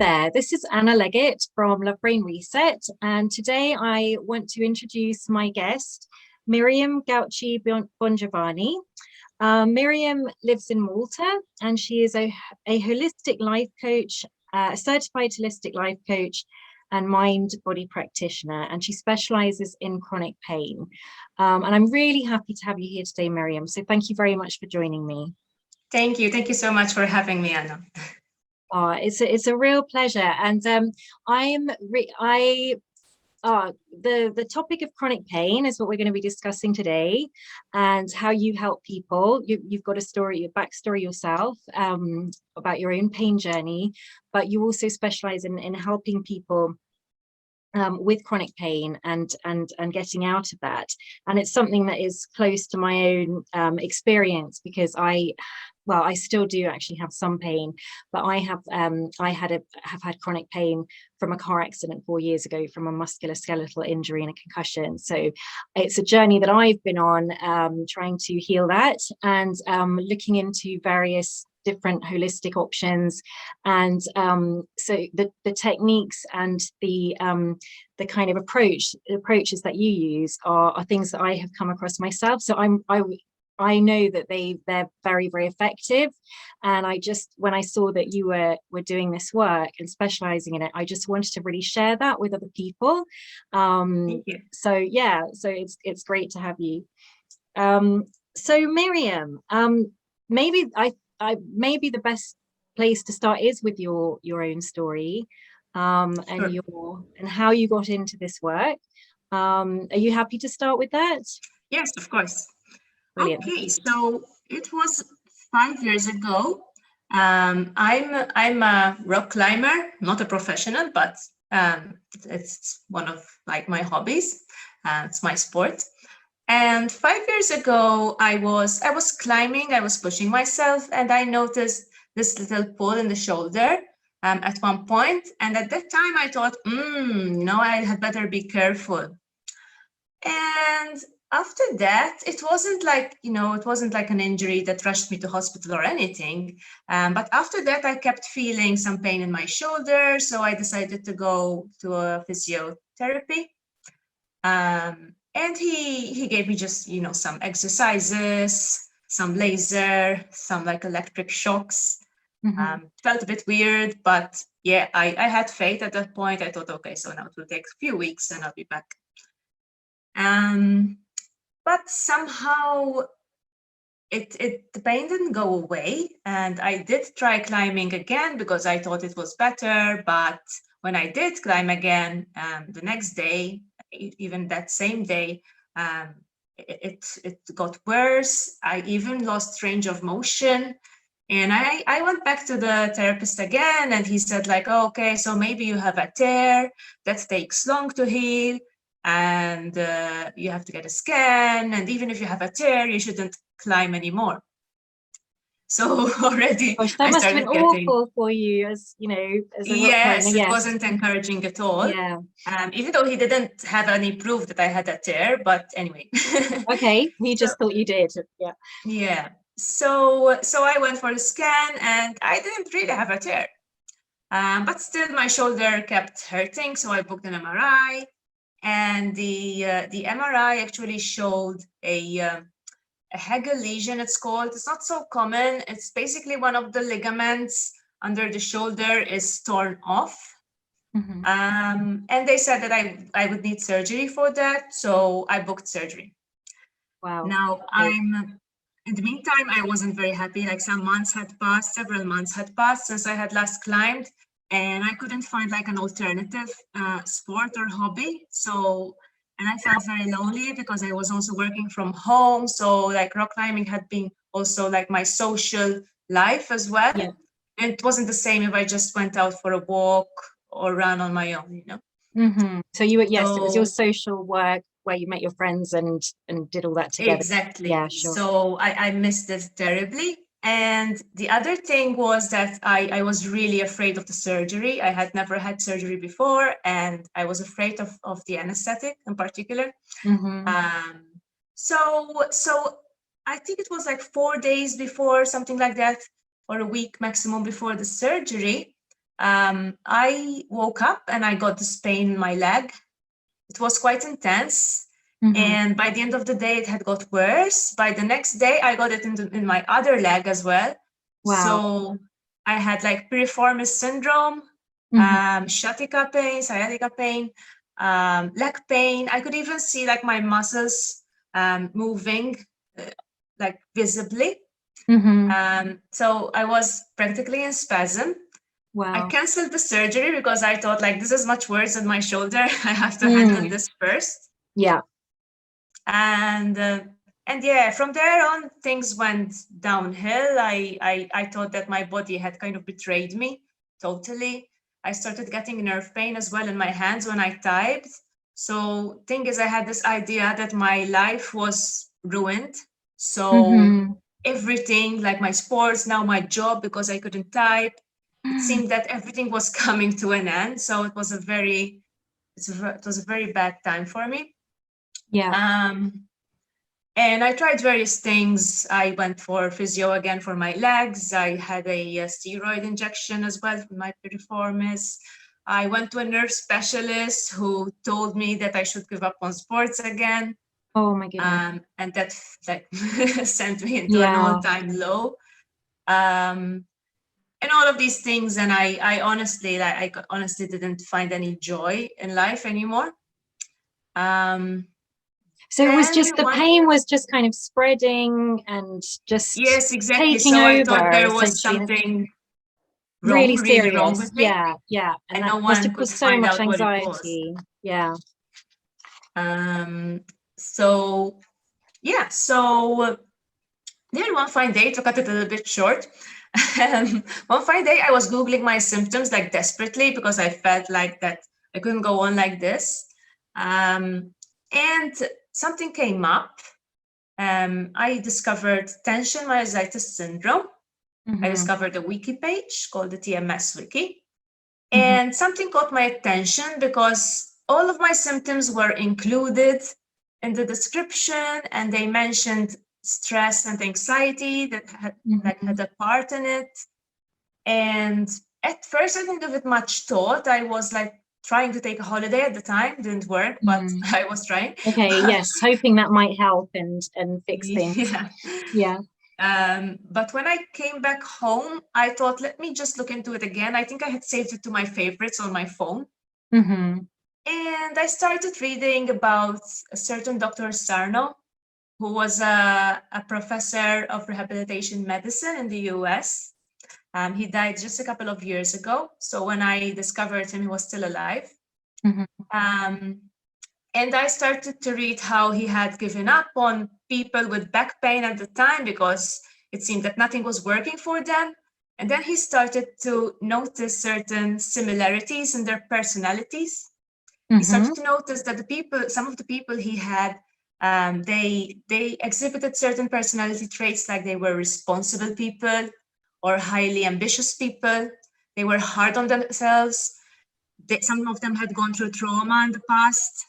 there, this is Anna Leggett from Love Brain Reset, and today I want to introduce my guest, Miriam Gauci Bongiovanni. Miriam lives in Malta, and she is a holistic life coach, a certified holistic life coach, and mind-body practitioner, and she specializes in chronic pain. And I'm really happy to have you here today, Miriam. So thank you very much for joining me. Thank you. Thank you so much for having me, Anna. It's a real pleasure, and the topic of chronic pain is what we're going to be discussing today, and how you help people. You've got a story, a backstory yourself, about your own pain journey, but you also specialize in helping people with chronic pain and getting out of that. And it's something that is close to my own experience, because I still do actually have some pain, but I have had chronic pain from a car accident 4 years ago, from a musculoskeletal injury and a concussion. So it's a journey that I've been on, trying to heal that, and looking into various different holistic options. And so the techniques and the kind of approaches that you use are things that I have come across myself. So I know that they're very, very effective. And when I saw that you were doing this work and specializing in it, I just wanted to really share that with other people. Thank you. So yeah, so it's great to have you. So Miriam, maybe maybe the best place to start is with your own story, and Sure. and how you got into this work. Are you happy to start with that? Yes, of course. Brilliant. Okay, so it was 5 years ago. I'm a rock climber, not a professional, but it's one of like my hobbies. It's my sport. And 5 years ago, I was climbing, I was pushing myself, and I noticed this little pull in the shoulder at one point. And at that time, I thought, I had better be careful. And after that, it wasn't like an injury that rushed me to hospital or anything. But after that, I kept feeling some pain in my shoulder. So I decided to go to a physiotherapy. And he gave me just, some exercises, some laser, some like electric shocks. Felt a bit weird, but yeah, I had faith at that point. I thought, okay, so now it will take a few weeks and I'll be back. But somehow the pain didn't go away. And I did try climbing again because I thought it was better. But when I did climb again, the next day, even that same day, it got worse. I even lost range of motion. And I went back to the therapist again, and he said like, oh, okay, so maybe you have a tear that takes long to heal, and you have to get a scan. And even if you have a tear, you shouldn't climb anymore. So already Gosh, that must have been awful for you, as you know, as a rock climber. Yes, it wasn't encouraging at all. Yeah. Even though he didn't have any proof that I had a tear, but anyway. Okay, he just thought you did. Yeah. Yeah. So I went for a scan, and I didn't really have a tear. But still, my shoulder kept hurting, so I booked an MRI, and the MRI actually showed a Hegel lesion, it's called. It's not so common. It's basically one of the ligaments under the shoulder is torn off. And they said that I would need surgery for that, so I booked surgery. Wow. Now, in the meantime, I wasn't very happy. Like several months had passed since I had last climbed, and I couldn't find like an alternative sport or hobby. And I felt very lonely because I was also working from home. So like rock climbing had been also like my social life as well. Yeah. And it wasn't the same if I just went out for a walk or run on my own, So you were, yes, it was your social work where you met your friends and did all that together. Exactly. Yeah, sure. So I missed it terribly. And the other thing was that I was really afraid of the surgery. I had never had surgery before, and I was afraid of the anesthetic in particular. So I think it was like 4 days before, something like that, or a week maximum before the surgery, I woke up and I got this pain in my leg. It was quite intense. And by the end of the day, it had got worse. By the next day, I got it in my other leg as well. Wow. So I had like piriformis syndrome, sciatica pain, leg pain. I could even see like my muscles moving like visibly. So I was practically in spasm. Wow. I canceled the surgery because I thought like, this is much worse than my shoulder. I have to handle this first. Yeah. And yeah, from there on, things went downhill. I thought that my body had kind of betrayed me totally. I started getting nerve pain as well in my hands when I typed. So thing is, I had this idea that my life was ruined. So everything, like my sports, now my job, because I couldn't type, it seemed that everything was coming to an end. So it was a very bad time for me. Yeah. And I tried various things. I went for physio again for my legs. I had a steroid injection as well for my piriformis. I went to a nerve specialist who told me that I should give up on sports again. Oh my goodness. And that sent me into an all-time low. And all of these things, and I honestly didn't find any joy in life anymore. So it was just the pain was just kind of spreading and just yes, exactly. taking so over, I thought there was something wrong, really serious. wrong with me. Yeah. And that no must one have could caused so find much out what it was. anxiety. Yeah. So yeah, so then one fine day, to cut it a little bit short, one fine day I was Googling my symptoms like desperately because I felt like that I couldn't go on like this. And something came up. I discovered tension myositis syndrome. I discovered a wiki page called the TMS wiki. And something caught my attention because all of my symptoms were included in the description, and they mentioned stress and anxiety that had a part in it. And at first, I didn't give it much thought. I was like trying to take a holiday at the time. Didn't work, but I was trying. Okay, yes, hoping that might help and fix things. Yeah. But when I came back home, I thought, let me just look into it again. I think I had saved it to my favorites on my phone. And I started reading about a certain Dr. Sarno, who was a professor of rehabilitation medicine in the US. He died just a couple of years ago. So when I discovered him, he was still alive. And I started to read how he had given up on people with back pain at the time because it seemed that nothing was working for them. And then he started to notice certain similarities in their personalities. He started to notice that some of the people he had, they exhibited certain personality traits, like they were responsible people or highly ambitious people. They were hard on themselves. Some of them had gone through trauma in the past.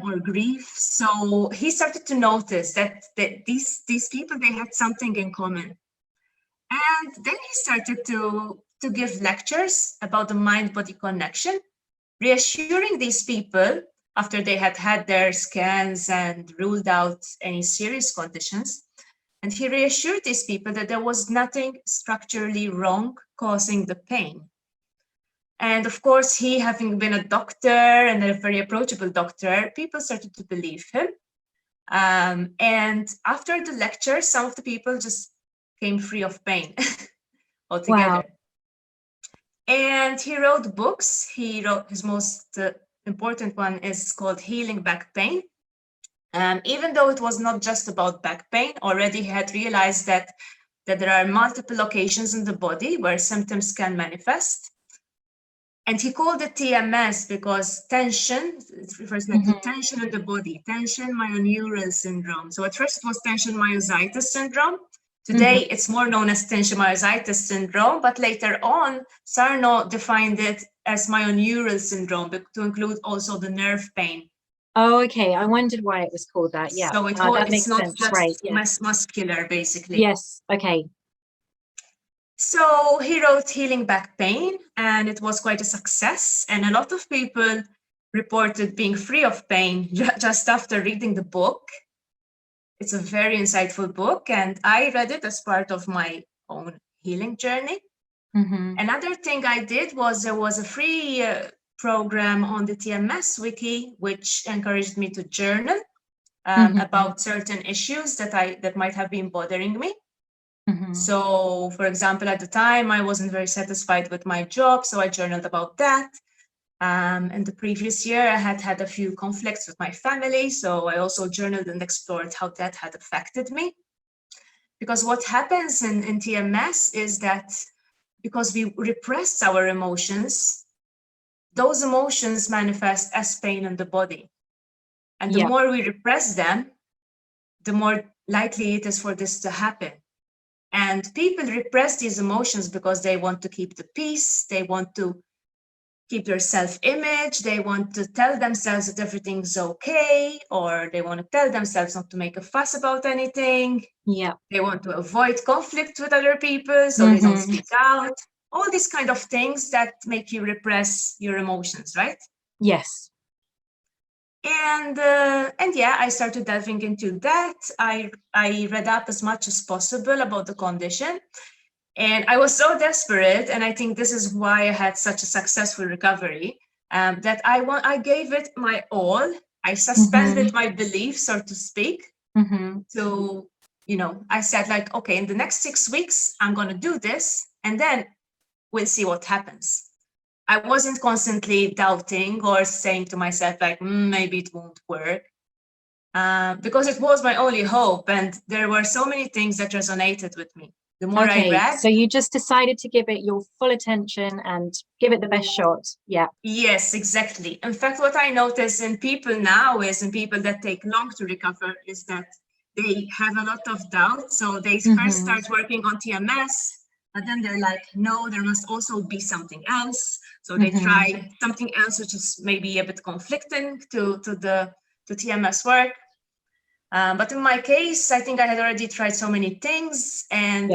Or grief. So he started to notice that these people, they had something in common. And then he started to give lectures about the mind-body connection, reassuring these people after they had their scans and ruled out any serious conditions. And he reassured these people that there was nothing structurally wrong causing the pain. And of course, he, having been a doctor and a very approachable doctor, people started to believe him. And after the lecture, some of the people just came free of pain altogether. Wow. And he wrote books. He wrote his most important one is called Healing Back Pain. Even though it was not just about back pain, already he had realized that there are multiple locations in the body where symptoms can manifest. And he called it TMS because tension, it refers like to tension in the body, tension myoneural syndrome. So at first it was tension myositis syndrome. Today it's more known as tension myositis syndrome, but later on, Sarno defined it as myoneural syndrome to include also the nerve pain. Oh, okay. I wondered why it was called that. Yeah. So that makes sense, not just muscular, basically. Yes. Okay. So he wrote Healing Back Pain, and it was quite a success. And a lot of people reported being free of pain just after reading the book. It's a very insightful book, and I read it as part of my own healing journey. Another thing I did was there was a free program on the TMS wiki, which encouraged me to journal about certain issues that might have been bothering me. So, for example, at the time, I wasn't very satisfied with my job, so I journaled about that. In the previous year, I had a few conflicts with my family, so I also journaled and explored how that had affected me. Because what happens in TMS is that because we repress our emotions, those emotions manifest as pain in the body. And the more we repress them, the more likely it is for this to happen. And people repress these emotions because they want to keep the peace, they want to keep their self-image, they want to tell themselves that everything's okay, or they want to tell themselves not to make a fuss about anything. They want to avoid conflict with other people, so they don't speak out. All these kind of things that make you repress your emotions, right? Yes. And yeah, I started delving into that. I read up as much as possible about the condition. And I was so desperate, and I think this is why I had such a successful recovery, that I gave it my all. I suspended my beliefs, so to speak, to, I said like, okay, in the next 6 weeks, I'm going to do this, and then we'll see what happens. I wasn't constantly doubting or saying to myself like, maybe it won't work, because it was my only hope. And there were so many things that resonated with me. The more I read. So you just decided to give it your full attention and give it the best shot. Yeah. Yes, exactly. In fact, what I notice in people now is in people that take long to recover is that they have a lot of doubt. So they first start working on TMS, but then they're like, no, there must also be something else. So they try something else, which is maybe a bit conflicting to TMS work. But in my case, I think I had already tried so many things, and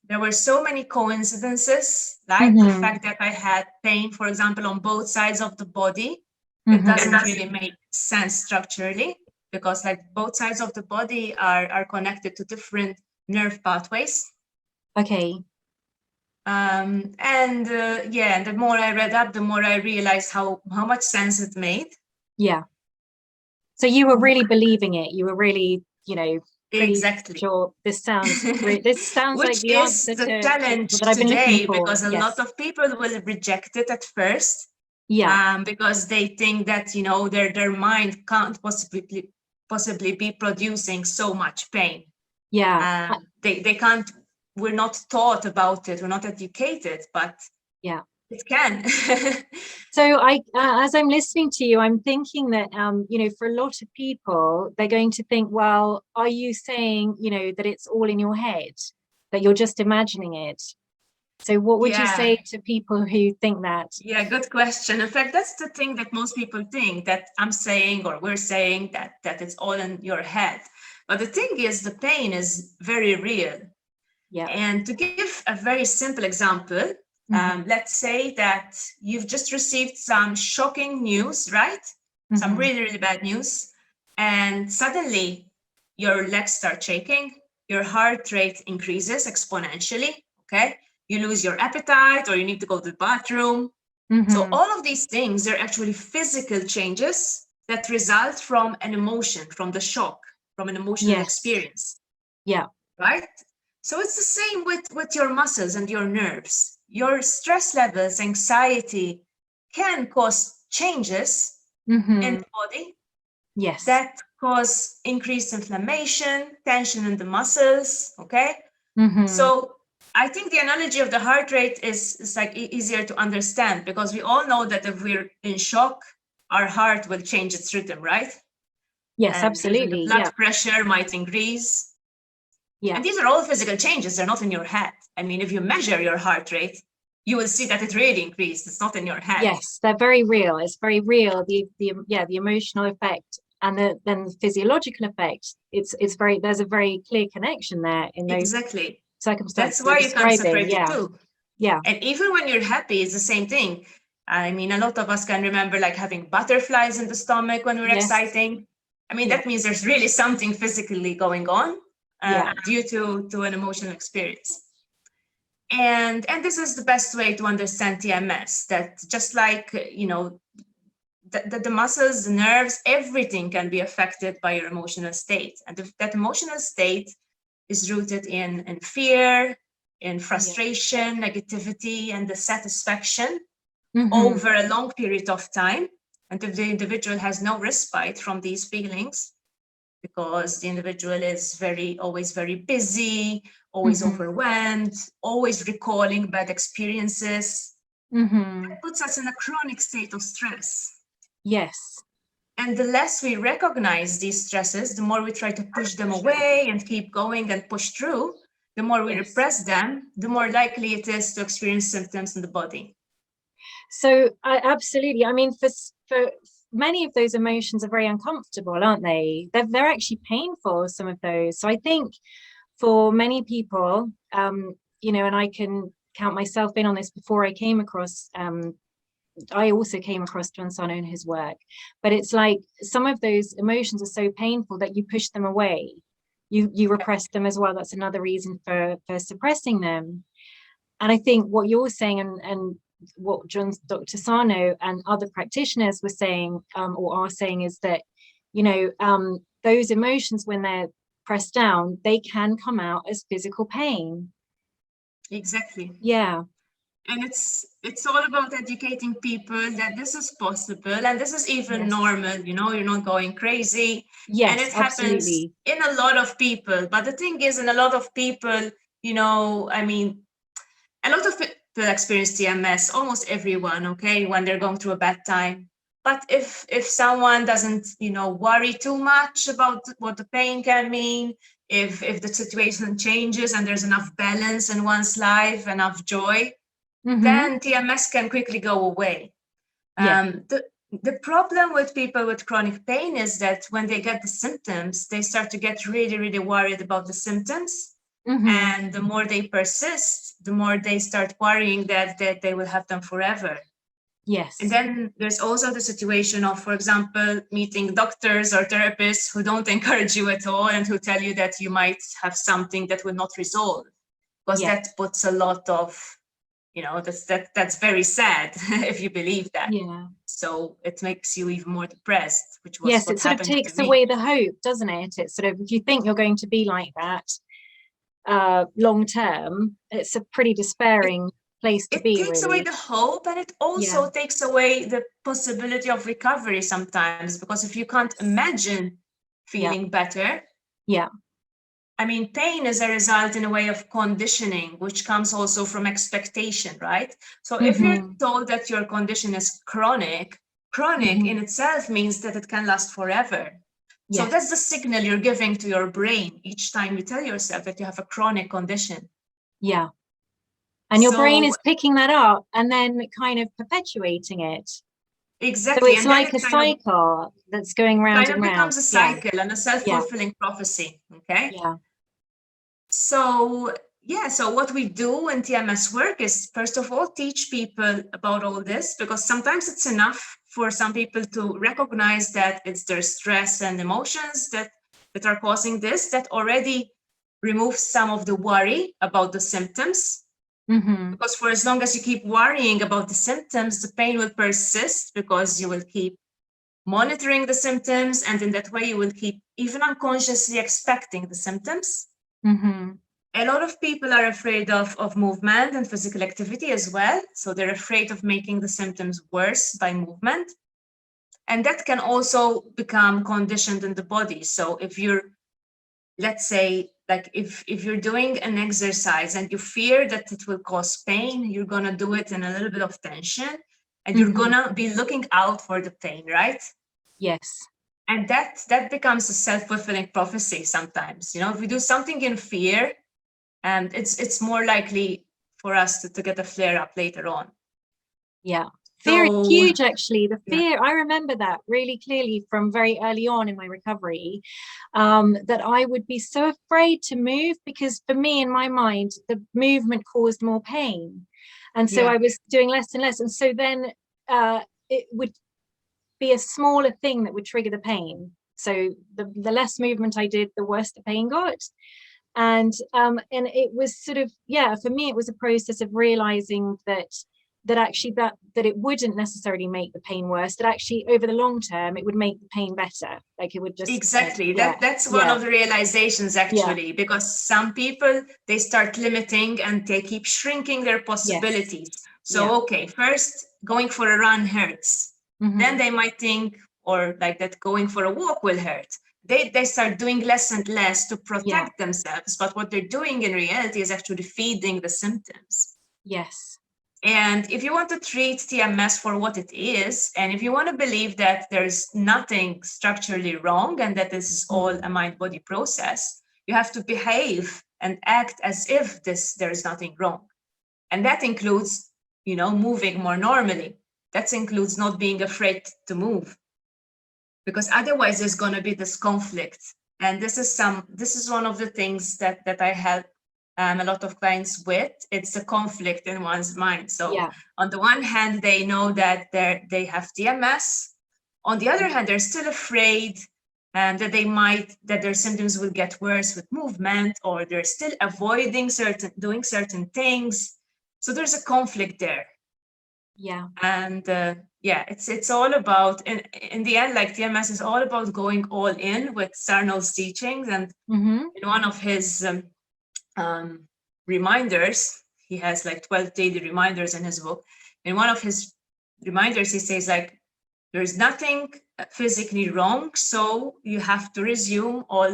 there were so many coincidences, like the fact that I had pain, for example, on both sides of the body. It doesn't really make sense structurally, because like both sides of the body are connected to different nerve pathways. Okay. And the more I read up, the more I realized how much sense it made. Yeah. So you were really believing it. You were really, Exactly. sure this sounds great. This sounds Which like the is answer the challenge that I've been today, looking for. because a lot of people will reject it at first. Because they think that their mind can't possibly be producing so much pain. They can't. We're not taught about it. We're not educated, but it can. So as I'm listening to you, I'm thinking that, for a lot of people, they're going to think, well, are you saying, that it's all in your head, that you're just imagining it? So what would you say to people who think that? Yeah, good question. In fact, that's the thing that most people think, that I'm saying, or we're saying that it's all in your head. But the thing is, the pain is very real. And to give a very simple example, let's say that you've just received some shocking news, right? Some really, really bad news. And suddenly your legs start shaking, your heart rate increases exponentially, okay? You lose your appetite, or you need to go to the bathroom. So all of these things are actually physical changes that result from an emotion, from the shock, from an emotional experience. Right? So it's the same with your muscles and your nerves. Your stress levels, anxiety can cause changes in the body that cause increased inflammation, tension in the muscles, okay? So I think the analogy of the heart rate is like easier to understand, because we all know that if we're in shock, our heart will change its rhythm, right? Yes, absolutely. The blood pressure might increase. And these are all physical changes. They're not in your head. I mean, if you measure your heart rate, you will see that it really increased. It's not in your head. Yes, they're very real. It's very real. The emotional effect and then the physiological effect. There's a very clear connection there in those. Exactly. circumstances That's why you're you can't describing. separate the two. Yeah. And even when you're happy, it's the same thing. I mean, a lot of us can remember like having butterflies in the stomach when we're exciting. I mean, that means there's really something physically going on due to an emotional experience. And this is the best way to understand TMS, that just like, you know, the muscles, the nerves, everything can be affected by your emotional state. And if that emotional state is rooted in fear, in frustration, negativity, and dissatisfaction over a long period of time. And if the individual has no respite from these feelings, because the individual is always very busy, always overwhelmed, always recalling bad experiences, that puts us in a chronic state of stress. Yes. And the less we recognize these stresses, the more we try to push them away and keep going and push through, the more we repress them, the more likely it is to experience symptoms in the body. So absolutely. I mean, for many of those emotions are very uncomfortable, aren't they? They're actually painful, some of those. So I think for many people, you know, and I can count myself in on this, before I came across, I also came across John Sarno and his work, but it's like some of those emotions are so painful that you push them away. You repress them as well. That's another reason for suppressing them. And I think what you're saying and what Dr. Sarno and other practitioners were saying or are saying is that, you know, those emotions, when they're pressed down, they can come out as physical pain. Exactly. Yeah. And it's all about educating people that this is possible and this is even normal, you know, you're not going crazy. Yes, and it happens in a lot of people. But the thing is, in a lot of people, you know, I mean, a lot of people experience TMS, almost everyone, okay, when they're going through a bad time. But if someone doesn't, you know, worry too much about what the pain can mean, if the situation changes and there's enough balance in one's life, enough joy, then TMS can quickly go away. The problem with people with chronic pain is that when they get the symptoms, they start to get really, really worried about the symptoms. And the more they persist, the more they start worrying that they will have them forever. Yes. And then there's also the situation of, for example, meeting doctors or therapists who don't encourage you at all and who tell you that you might have something that will not resolve, because that puts a lot of, you know, that's very sad if you believe that. Yeah. So it makes you even more depressed, which was yes, what it sort of happened to me. takes away the hope, doesn't it? It's sort of, if you think you're going to be like that long term, it's a pretty despairing place to be. It takes away the hope, and it also takes away the possibility of recovery sometimes, because if you can't imagine feeling better, I mean, pain is a result in a way of conditioning, which comes also from expectation, right? So if you're told that your condition is chronic in itself means that it can last forever. So that's the signal you're giving to your brain each time you tell yourself that you have a chronic condition. Yeah. And your brain is picking that up and then kind of perpetuating it. Exactly. So it's like a cycle that's going round and round. It becomes a cycle and a self-fulfilling prophecy. Okay. Yeah. So what we do in TMS work is, first of all, teach people about all this, because sometimes it's enough for some people to recognize that it's their stress and emotions that are causing this, that already removes some of the worry about the symptoms. Because for as long as you keep worrying about the symptoms, the pain will persist, because you will keep monitoring the symptoms, and in that way you will keep even unconsciously expecting the symptoms. A lot of people are afraid of movement and physical activity as well. So they're afraid of making the symptoms worse by movement. And that can also become conditioned in the body. So if you're, let's say, like if you're doing an exercise and you fear that it will cause pain, you're going to do it in a little bit of tension, and you're going to be looking out for the pain, right? Yes. And that becomes a self-fulfilling prophecy sometimes. You know, if we do something in fear, and it's more likely for us to get a flare-up later on. Yeah. Fear is So huge, actually. The yeah, fear, I remember that really clearly from very early on in my recovery, that I would be so afraid to move because for me, in my mind, the movement caused more pain. And so yeah, I was doing less and less. And so then it would be a smaller thing that would trigger the pain. So the less movement I did, the worse the pain got. And it was sort of, yeah, for me, it was a process of realizing that actually that it wouldn't necessarily make the pain worse, that actually over the long term it would make the pain better, like it would just exactly. yeah, That's one yeah, of the realizations yeah, actually, because some people, they start limiting and they keep shrinking their yes, possibilities. yeah, So, okay, first going for a run hurts. Then they might think, or like that going for a walk will hurt. They start doing less and less to yeah, protect themselves. But what they're doing in reality is actually feeding the symptoms. yes, And if you want to treat TMS for what it is, and if you want to believe that there's nothing structurally wrong and that this is all a mind-body process, you have to behave and act as if there is nothing wrong. And that includes, moving more normally. That includes not being afraid to move, because otherwise there's going to be this conflict. And this is one of the things that I help a lot of clients with. It's a conflict in one's mind. So yeah, on the one hand, they know that they have TMS. On the other hand, they're still afraid that their symptoms will get worse with movement, or they're still avoiding doing certain things. So there's a conflict there. yeah, And yeah, it's all about, in the end, like TMS is all about going all in with Sarno's teachings. And in one of his reminders, he has like 12 daily reminders in his book. In one of his reminders, he says like, there's nothing physically wrong, so you have to resume all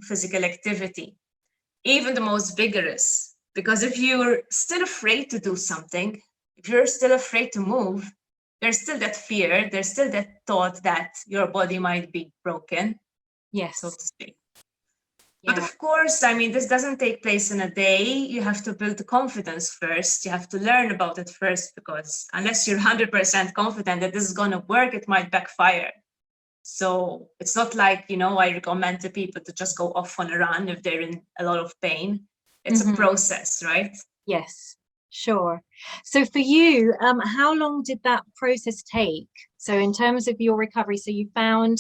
physical activity, even the most vigorous. Because if you're still afraid to do something, if you're still afraid to move, there's still that fear, there's still that thought that your body might be broken, so yes, to speak. But yeah, of course, I mean, this doesn't take place in a day. You have to build the confidence first. You have to learn about it first, because unless you're 100% confident that this is going to work, it might backfire. So it's not like, I recommend to people to just go off on a run if they're in a lot of pain. It's a process, right? yes, sure. So for you, how long did that process take? So in terms of your recovery, so you found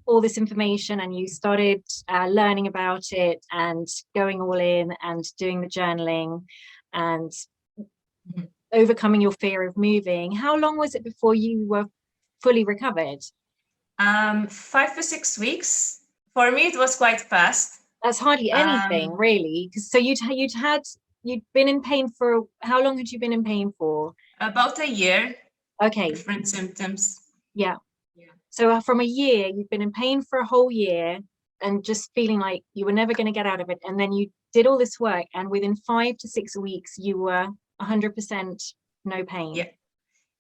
all this information and you started learning about it and going all in and doing the journaling and overcoming your fear of moving. How long was it before you were fully recovered? 5 to 6 weeks. For me, it was quite fast. That's hardly anything, really. Because so you'd been in pain for, how long had you been in pain for? About a year, Okay, different symptoms. yeah. Yeah. So from a year, you've been in pain for a whole year and just feeling like you were never going to get out of it. And then you did all this work, and within 5 to 6 weeks, you were 100% no pain. Yeah.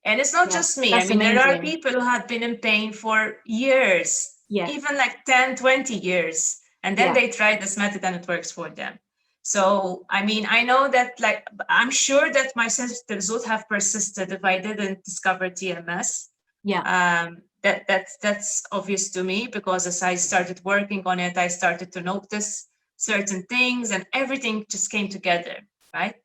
And it's not Yeah, just me. I that's mean, there are amazing. people who have been in pain for years, Yes. even like 10, 20 years. And then Yeah. they try this method and it works for them. So, I mean, I know that, like, I'm sure that my symptoms would have persisted if I didn't discover TMS. Yeah. That's obvious to me, because as I started working on it, I started to notice certain things and everything just came together, right?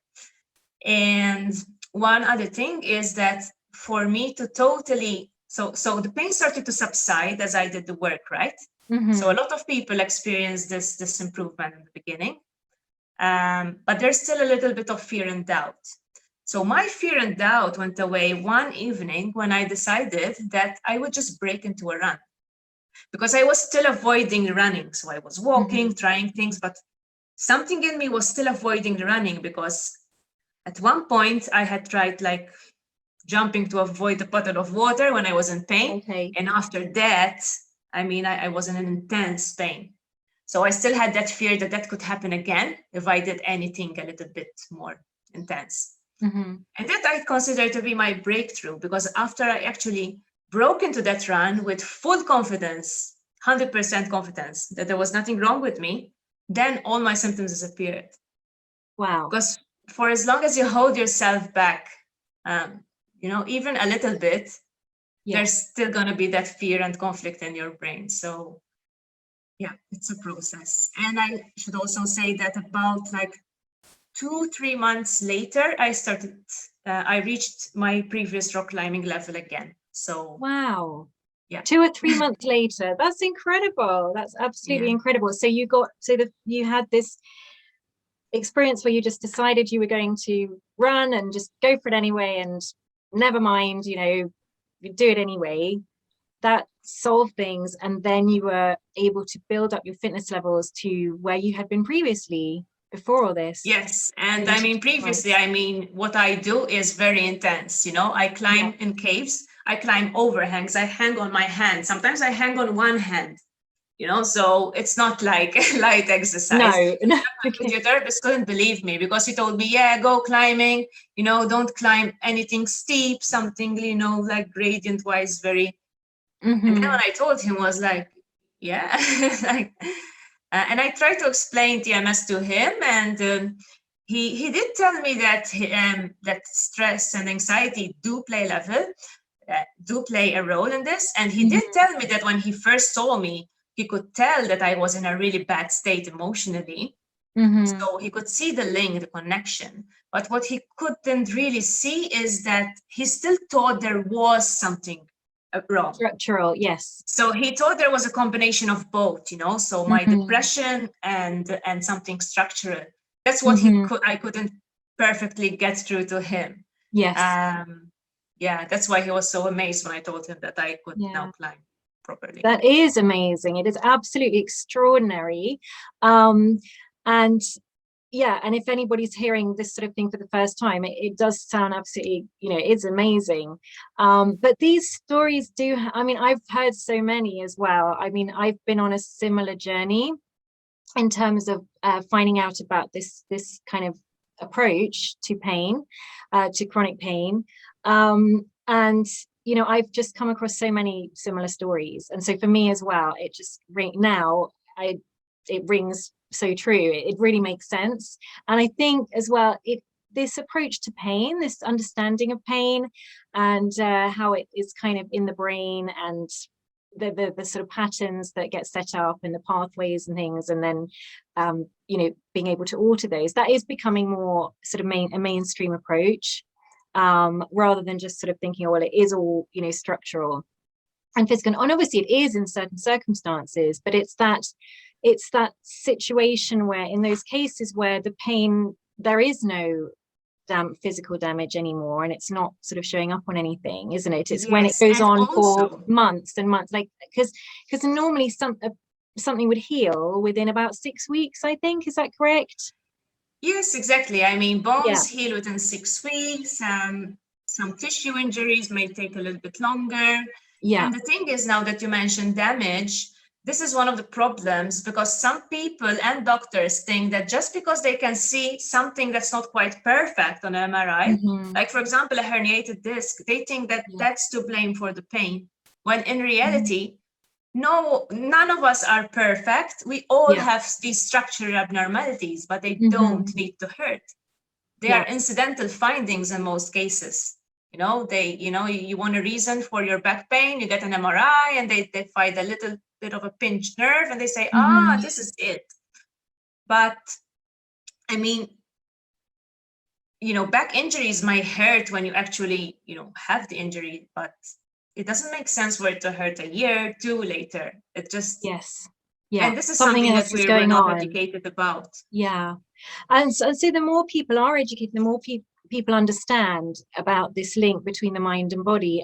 And one other thing is that for me to totally, so the pain started to subside as I did the work, right? So a lot of people experience this improvement in the beginning, but there's still a little bit of fear and doubt. So my fear and doubt went away one evening when I decided that I would just break into a run, because I was still avoiding running. So I was walking, trying things, but something in me was still avoiding the running, because at one point I had tried like jumping to avoid a puddle of water when I was in pain. Okay. And after that, I mean, I was in an intense pain. So I still had that fear that could happen again if I did anything a little bit more intense. And that I consider to be my breakthrough, because after I actually broke into that run with full confidence, 100% confidence that there was nothing wrong with me, then all my symptoms disappeared. Wow. Because for as long as you hold yourself back, even a little bit, Yeah. there's still going to be that fear and conflict in your brain. So yeah, it's a process. And I should also say that about like 2-3 months later, I reached my previous rock climbing level again. So Wow. yeah. 2 or 3 months later. That's incredible. That's absolutely incredible. So you had this experience where you just decided you were going to run and just go for it anyway, and never mind, you do it anyway. That solved things, and then you were able to build up your fitness levels to where you had been previously before all this. Yes, and I mean previously, what I do is very intense. I climb in caves, I climb overhangs, I hang on my hand. Sometimes I hang on one hand, so it's not like light exercise. No. The therapist couldn't believe me because he told me, yeah, go climbing, don't climb anything steep, something, like gradient wise, very. And then when I told him, was like, yeah, like, and I tried to explain TMS to him, and he did tell me that that stress and anxiety do play a role in this. And he did tell me that when he first saw me, he could tell that I was in a really bad state emotionally. So he could see the link, the connection. But what he couldn't really see is that he still thought there was something wrong. Structural, yes. So he thought there was a combination of both, so my depression and something structural. That's what I couldn't perfectly get through to him. Yes. Yeah, that's why he was so amazed when I told him that I could now climb properly. That is amazing. It is absolutely extraordinary. And if anybody's hearing this sort of thing for the first time, it does sound absolutely, it's amazing. But these stories I've heard so many as well. I mean, I've been on a similar journey in terms of finding out about this kind of approach to pain, to chronic pain. And I've just come across so many similar stories. And so for me as well, it just it rings so true. It really makes sense. And I think as well, this approach to pain, this understanding of pain, and how it is kind of in the brain, and the sort of patterns that get set up and the pathways and things, and then being able to alter those, that is becoming more sort of a mainstream approach, rather than just sort of thinking, oh, well, it is all structural and physical. And obviously it is in certain circumstances, but it's that situation where, in those cases where the pain, there is no physical damage anymore, and it's not sort of showing up on anything, isn't it? It's when it goes on for months and months, like because normally something would heal within about 6 weeks, I think. Is that correct? Yes, exactly. I mean, bones heal within 6 weeks. Some tissue injuries may take a little bit longer. Yeah. And the thing is, now that you mentioned damage, this is one of the problems, because some people and doctors think that just because they can see something that's not quite perfect on MRI, like for example, a herniated disc, they think that that's to blame for the pain. When in reality, no, none of us are perfect. We all have these structural abnormalities, but they don't need to hurt. They are incidental findings in most cases. You want a reason for your back pain, you get an MRI, and they find a little bit of a pinched nerve, and they say, this is it. But I mean, back injuries might hurt when you actually, have the injury, but it doesn't make sense for it to hurt a year or two later. It just and this is something that we're not educated about. And so the more people are educated, the more people understand about this link between the mind and body,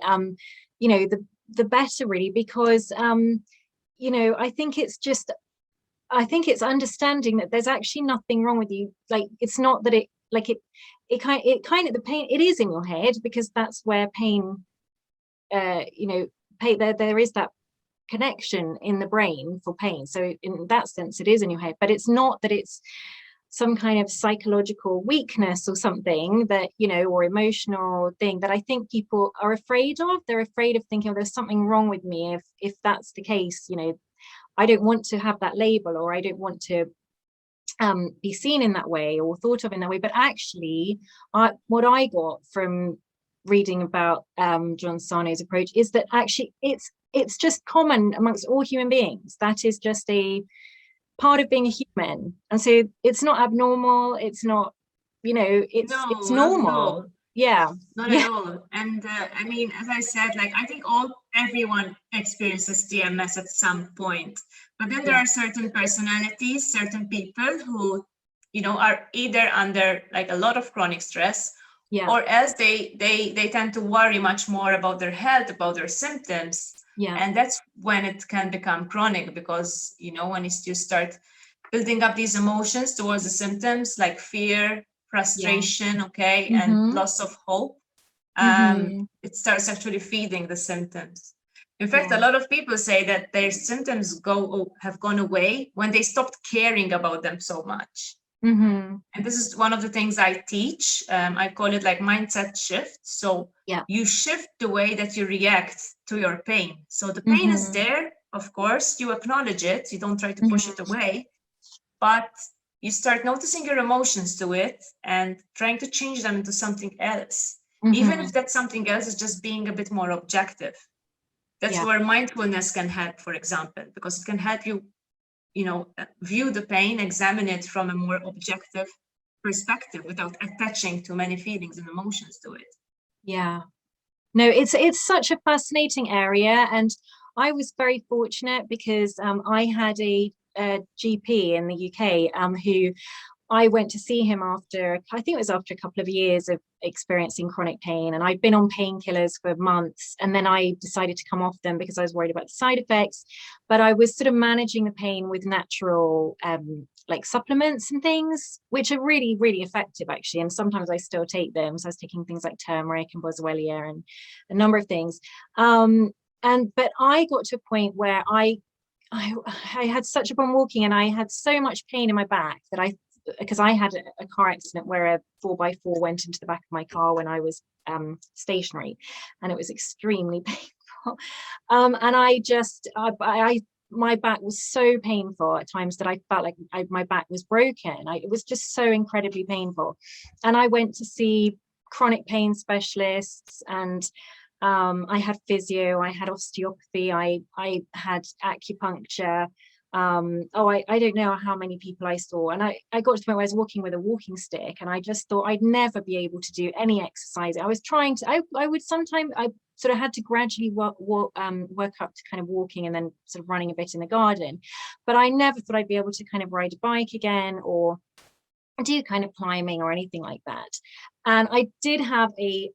the better, really, because I think it's understanding that there's actually nothing wrong with you. Like, it's not that it kind of the pain, it is in your head, because that's where pain, there is that connection in the brain for pain. So in that sense, it is in your head, but it's not that it's some kind of psychological weakness or something that, or emotional thing that I think people are afraid of. They're afraid of thinking, oh, there's something wrong with me. If that's the case, I don't want to have that label, or I don't want to be seen in that way or thought of in that way. But actually, what I got from reading about John Sarno's approach is that actually it's just common amongst all human beings. That is just a part of being a human, and so it's not abnormal. It's not, it's No, not at all. normal. Yeah, Not at yeah, all. And I mean, as I said, like I think everyone experiences TMS at some point. But then there yeah, are certain personalities, certain people who, are either under like a lot of chronic stress, yeah, or else they tend to worry much more about their health, about their symptoms. yeah, And that's when it can become chronic, because when you start building up these emotions towards the symptoms like fear, yeah. frustration, okay, and Mm-hmm. loss of hope, Mm-hmm. it starts actually feeding the symptoms. In fact, a Yeah. lot of people say that their symptoms have gone away when they stopped caring about them so much. Mm-hmm. And this is one of the things I teach. I call it like mindset shift. So Yeah. you shift the way that you react to your pain. So the pain is Mm-hmm. there, of course, you acknowledge it, you don't try to push it Mm-hmm. away, but you start noticing your emotions to it and trying to change them into something else, even Mm-hmm. if that something else is just being a bit more objective. That's Yeah. where mindfulness can help, for example, because it can help you, view the pain, examine it from a more objective perspective without attaching too many feelings and emotions to it. Yeah. No, it's such a fascinating area, and I was very fortunate because I had a GP in the UK who I went to see him after, I think it was after a couple of years of experiencing chronic pain. And I'd been on painkillers for months. And then I decided to come off them because I was worried about the side effects. But I was sort of managing the pain with natural, like supplements and things, which are really, really effective, actually. And sometimes I still take them. So I was taking things like turmeric and boswellia and a number of things. But I got to a point where I had such a problem walking, and I had so much pain in my back that because I had a car accident where a 4x4 went into the back of my car when I was stationary, and it was extremely painful. And my back was so painful at times that I felt like my back was broken. It was just so incredibly painful. And I went to see chronic pain specialists, and I had physio, I had osteopathy, I had acupuncture. I don't know how many people I saw. And I got to the point where I was walking with a walking stick, and I just thought I'd never be able to do any exercise. I was trying to, I would sometimes, I sort of had to gradually work up to kind of walking and then sort of running a bit in the garden. But I never thought I'd be able to kind of ride a bike again or do kind of climbing or anything like that. And I did have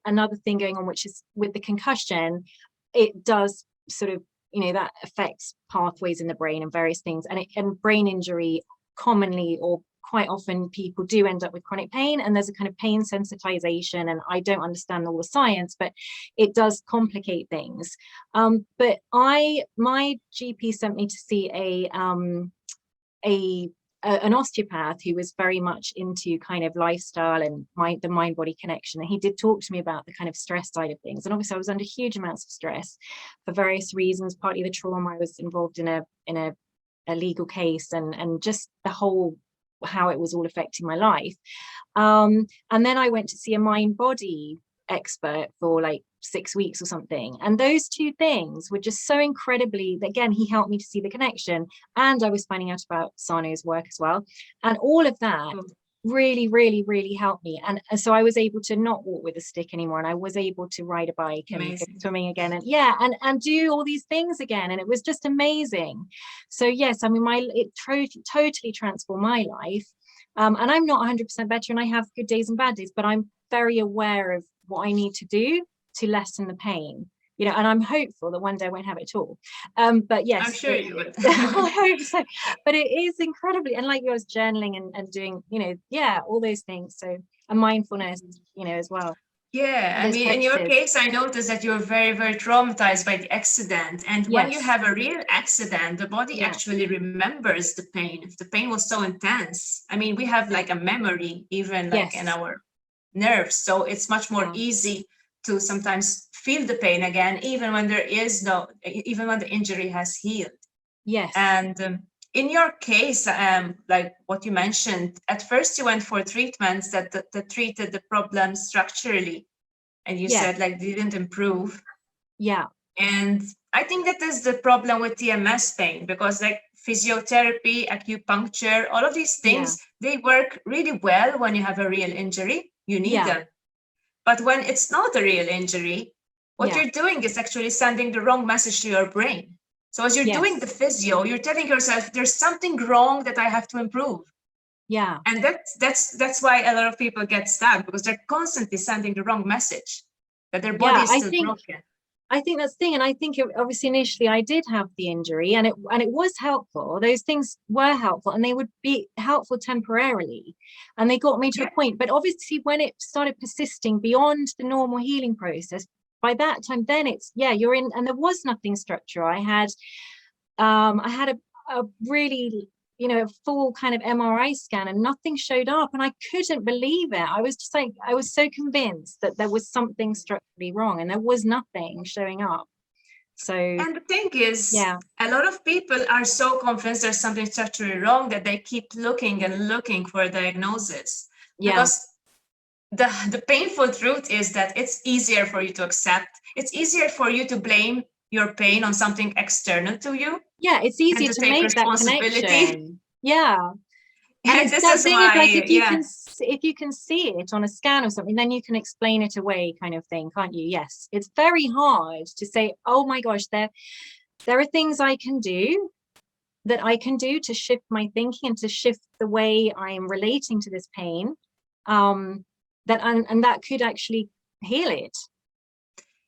another thing going on, which is with the concussion, it does sort of, that affects pathways in the brain and various things. And brain injury commonly, or quite often, people do end up with chronic pain, and there's a kind of pain sensitization, and I don't understand all the science, but it does complicate things. But my GP sent me to see an osteopath who was very much into kind of lifestyle and the mind-body connection. And he did talk to me about the kind of stress side of things. And obviously I was under huge amounts of stress for various reasons, partly the trauma. I was involved in a legal case, and just the whole, how it was all affecting my life. And then I went to see a mind-body expert for like 6 weeks or something, and those two things were just so incredibly, again, he helped me to see the connection, and I was finding out about Sarno's work as well, and all of that really, really, really helped me. And so I was able to not walk with a stick anymore, and I was able to ride a bike and go swimming again, and do all these things again, and it was just amazing. So yes, I mean, it totally transformed my life. And I'm not 100% better, and I have good days and bad days, but I'm very aware of what I need to do to lessen the pain, and I'm hopeful that one day I won't have it at all. But yes, I'm sure you would. I hope so. But it is incredibly, and like you was journaling and doing, all those things. So, and mindfulness, as well. Yeah, I Those mean, in your practices. case, I noticed that you're very, very traumatized by the accident. And when you Yes. have a real accident, the body Yeah. actually remembers the pain. If the pain was so intense, I mean, we have like a memory, even like in Yes. our nerves. So it's much more easy to sometimes feel the pain again, even when even when the injury has healed. Yes. And in your case, like what you mentioned, at first you went for treatments that treated the problem structurally. and you Yeah. said like didn't improve. Yeah. And I think that is the problem with TMS pain, because like physiotherapy, acupuncture, all of these things, they work really well when you have a real injury. You need them. But when it's not a real injury, what you're doing is actually sending the wrong message to your brain. So as you're doing the physio, you're telling yourself there's something wrong that I have to improve. Yeah. And that's why a lot of people get stuck, because they're constantly sending the wrong message that their body is still broken. I think that's the thing. And I think obviously initially I did have the injury, and it was helpful. Those things were helpful, and they would be helpful temporarily, and they got me to a point. But obviously when it started persisting beyond the normal healing process, by that time, then it's, you're in, and there was nothing structural. I had a really, a full kind of MRI scan, and nothing showed up, and I couldn't believe it. I was just like, I was so convinced that there was something structurally wrong, and there was nothing showing up. So, and the thing is, a lot of people are so convinced there's something structurally wrong that they keep looking and looking for a diagnosis. Because the painful truth is that it's easier for you to accept. It's easier for you to blame your pain on something external to you. It's easier to make that connection. And this is why, like, if you can see it on a scan or something, then you can explain it away, kind of thing, can't you? Yes, it's very hard to say, oh my gosh, there are things I can do to shift my thinking and to shift the way I am relating to this pain, that could actually heal it.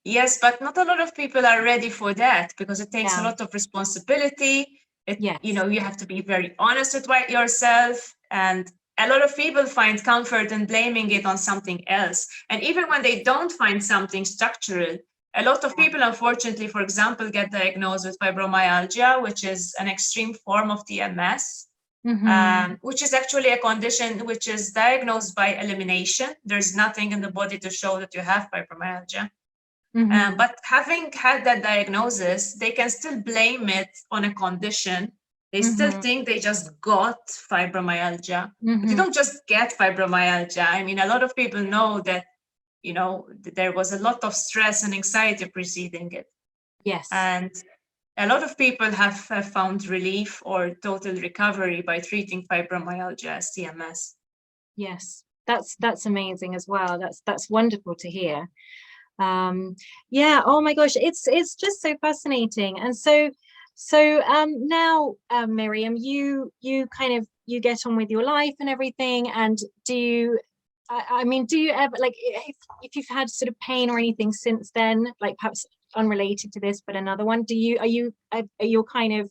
Yes, but not a lot of people are ready for that, because it takes a lot of responsibility. You have to be very honest with yourself, and a lot of people find comfort in blaming it on something else. And even when they don't find something structural, a lot of people, unfortunately, for example, get diagnosed with fibromyalgia, which is an extreme form of TMS, which is actually a condition which is diagnosed by elimination. There's nothing in the body to show that you have fibromyalgia. But having had that diagnosis, they can still blame it on a condition. They still think they just got fibromyalgia. But you don't just get fibromyalgia. I mean, a lot of people know that, there was a lot of stress and anxiety preceding it. Yes. And a lot of people have found relief or total recovery by treating fibromyalgia as TMS. Yes, that's amazing as well. That's wonderful to hear. Oh my gosh, it's just so fascinating. And so now, Miriam, you kind of, you get on with your life and everything, and do you ever, like, if you've had sort of pain or anything since then, like perhaps unrelated to this but another one, are your kind of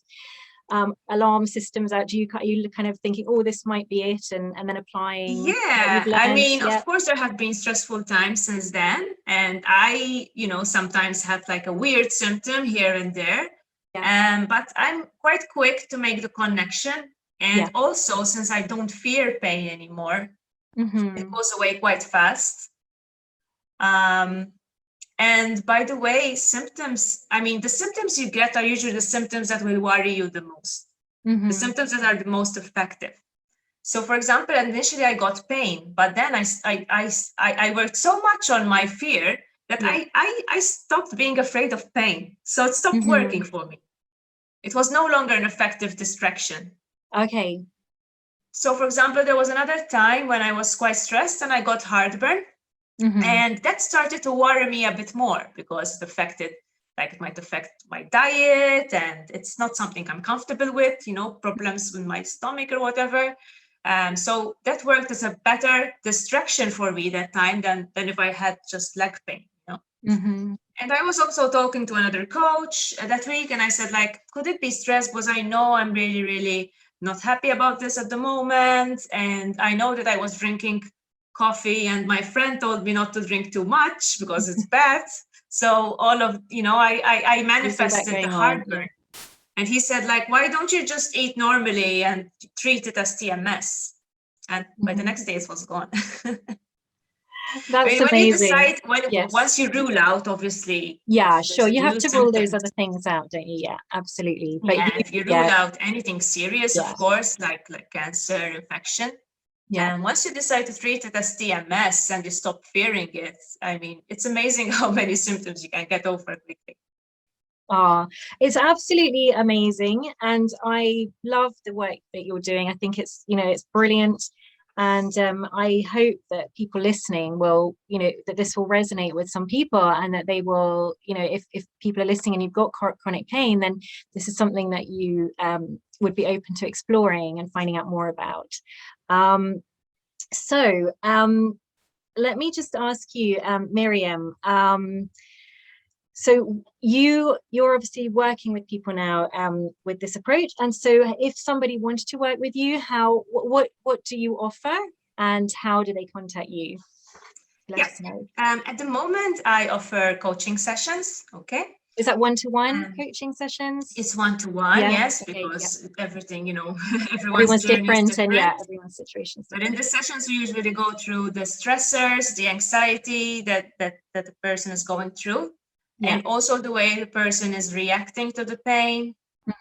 alarm systems out? Are you kind of thinking, oh, this might be it, and then applying? I mean, of course there have been stressful times since then, and I sometimes have like a weird symptom here and there, but I'm quite quick to make the connection. And also, since I don't fear pain anymore, it goes away quite fast. And by the way, the symptoms you get are usually the symptoms that will worry you the most, the symptoms that are the most effective. So, for example, initially I got pain, but then I worked so much on my fear that I stopped being afraid of pain. So it stopped working for me. It was no longer an effective distraction. Okay. So, for example, there was another time when I was quite stressed and I got heartburn. And that started to worry me a bit more, because it might affect my diet, and it's not something I'm comfortable with, problems with my stomach or whatever. So that worked as a better distraction for me that time than if I had just leg pain. And I was also talking to another coach that week, and I said, like, could it be stress? Because I know I'm really, really not happy about this at the moment, and I know that I was drinking coffee, and my friend told me not to drink too much because it's bad. So all of, I manifested the heartburn. And he said, like, why don't you just eat normally and treat it as TMS? And by the next day it was gone. That's when amazing. You decide, once you rule out, obviously. Yeah, sure. You have to rule those other things out, don't you? Yeah, absolutely. But if you rule out anything serious, of course, like cancer, infection, Yeah. And once you decide to treat it as TMS and you stop fearing it, I mean, it's amazing how many symptoms you can get over quickly. It's absolutely amazing, and I love the work that you're doing. I think it's, it's brilliant, and I hope that people listening will, that this will resonate with some people, and that they will, if people are listening and you've got chronic pain, then this is something that you would be open to exploring and finding out more about. So let me just ask you, Miriam, so you're obviously working with people now with this approach, and so if somebody wanted to work with you, what do you offer, and how do they contact you? Let us know. At the moment, I offer coaching sessions. Okay. Is that one-to-one coaching sessions? It's one-to-one, yes, okay, because everything, everyone's journey different, is different, and everyone's situation is different. But in the sessions, we usually go through the stressors, the anxiety that the person is going through, and also the way the person is reacting to the pain,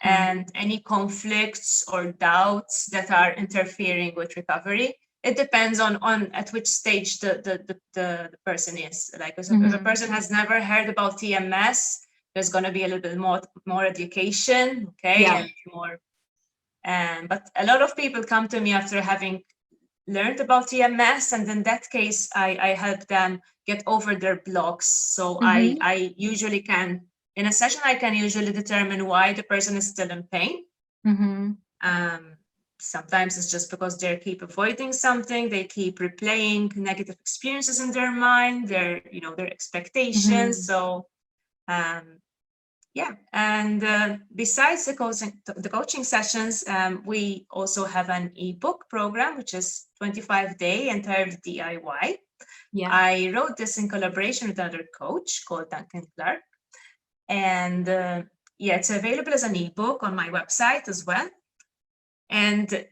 and any conflicts or doubts that are interfering with recovery. It depends on at which stage the person is. Like if a person has never heard about TMS, there's going to be a little bit more education, okay, and more. But a lot of people come to me after having learned about TMS, and in that case, I help them get over their blocks. So I usually can, in a session, I can usually determine why the person is still in pain. Sometimes it's just because they keep avoiding something, they keep replaying negative experiences in their mind, their expectations. So and besides the coaching sessions, we also have an ebook program, which is 25-day entirely DIY. I wrote this in collaboration with another coach called Duncan Clark, and it's available as an ebook on my website as well. And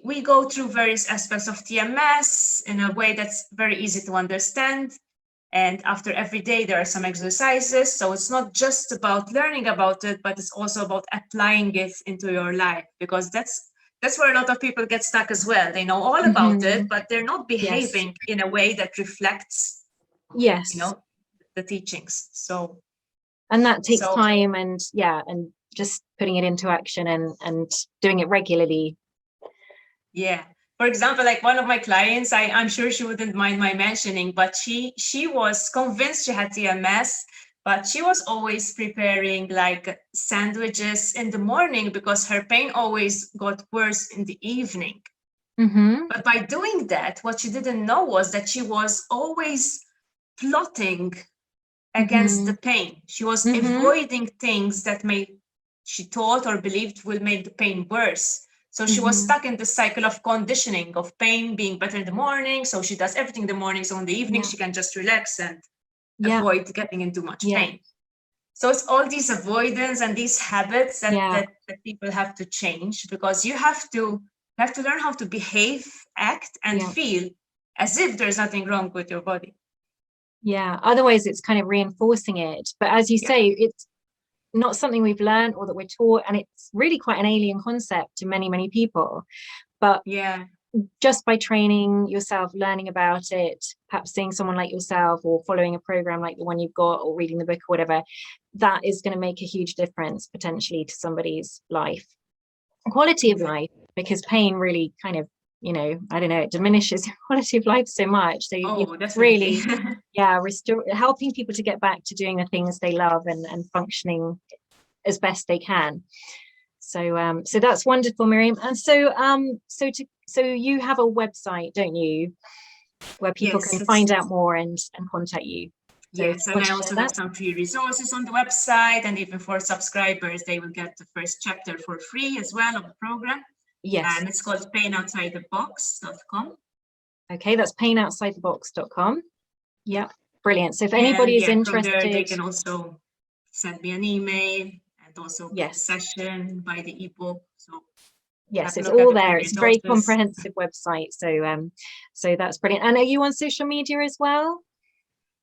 we go through various aspects of TMS in a way that's very easy to understand. And after every day, there are some exercises. So it's not just about learning about it, but it's also about applying it into your life, because that's where a lot of people get stuck as well. They know all about it, but they're not behaving in a way that reflects, the teachings. So, and that takes time, and just putting it into action and doing it regularly. Yeah. For example, like one of my clients, I'm sure she wouldn't mind my mentioning, but she was convinced she had TMS, but she was always preparing like sandwiches in the morning because her pain always got worse in the evening. But by doing that, what she didn't know was that she was always plotting against the pain. She was avoiding things that she thought or believed will make the pain worse. So she was stuck in the cycle of conditioning of pain being better in the morning. So she does everything in the morning. So in the evening, she can just relax and avoid getting into much pain. So it's all these avoidance and these habits that people have to change, because you have to learn how to behave, act, and feel as if there's nothing wrong with your body. Otherwise it's kind of reinforcing it. But as you say, it's not something we've learned or that we're taught, and it's really quite an alien concept to many people. But just by training yourself, learning about it, perhaps seeing someone like yourself or following a program like the one you've got or reading the book or whatever, that is going to make a huge difference potentially to somebody's life, quality of life, because pain really kind of, I don't know, it diminishes your quality of life so much. So really helping people to get back to doing the things they love and functioning as best they can. So so that's wonderful, Miriam. And so so you have a website, don't you, where people can find out more and contact you? Yes, and I also have some free resources on the website, and even for subscribers, they will get the first chapter for free as well of the program. And it's called painoutsidethebox.com. Okay, that's painoutsidethebox.com. Yeah, brilliant. So if anybody is interested, from there, they can also send me an email and also get a session, buy the ebook. So yes, it's all there. It's a very comprehensive website. So so that's brilliant. And are you on social media as well?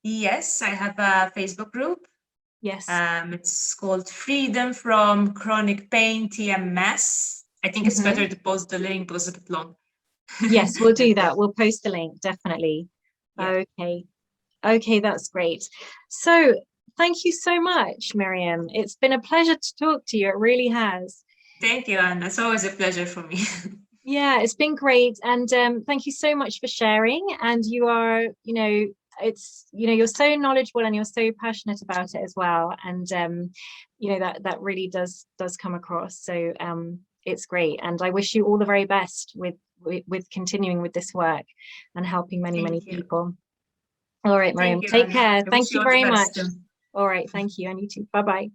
Yes, I have a Facebook group. Yes. It's called Freedom from Chronic Pain, TMS. I think it's better to post the link because it's a bit long. Yes, we'll do that. We'll post the link, definitely. Yeah. Okay, that's great. So thank you so much, Miriam. It's been a pleasure to talk to you. It really has. Thank you, Anna. It's always a pleasure for me. Yeah, it's been great. And thank you so much for sharing. And you are, you're so knowledgeable and you're so passionate about it as well. And that really does come across. So it's great. And I wish you all the very best with continuing with this work and helping many Thank you. people. All right, Miriam, Thank you, take Anna. care. I Thank wish you you all the very much. best. All right, thank you. And you too. Bye-bye.